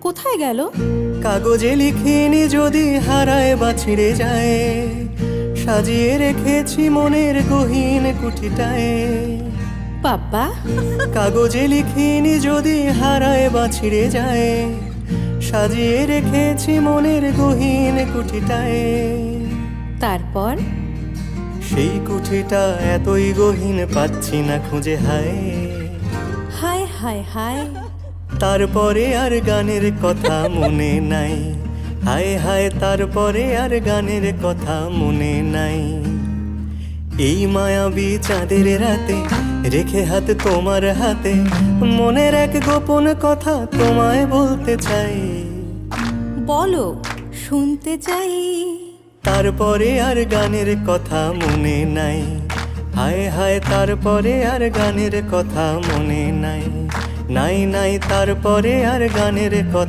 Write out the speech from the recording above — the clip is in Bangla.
কোথায় গেল? কাগজে লিখিনি যদি হারায় বা ছিঁড়ে যায়, সাজিয়ে রেখেছি মনের গহীন কুঠিটায়। বাবা, কাগজে লিখিনি যদি হারায় বা ছিঁড়ে যায়, সাজিয়ে রেখেছি মনের গহীন কুঠিটায়। তারপর? সেই কুঠিটা এতই গহীন পাচ্ছি না খুঁজে, হায় হায় হায় হায়। তারপরে আর গানের কথা মনে নাই, হায় হায় তারপরে আর গানের কথা মনে নাই। এই মায়াবী চাঁদের রাতে রেখে হাত তোমার হাতে, মনের এক গোপন কথা তোমায় বলতে চাই। বলো, শুনতে চাই। তারপরে আর গানের কথা মনে নাই, হায় হায় তারপরে আর গানের কথা মনে নাই, নাই নাই তারপরে আর গানের কথা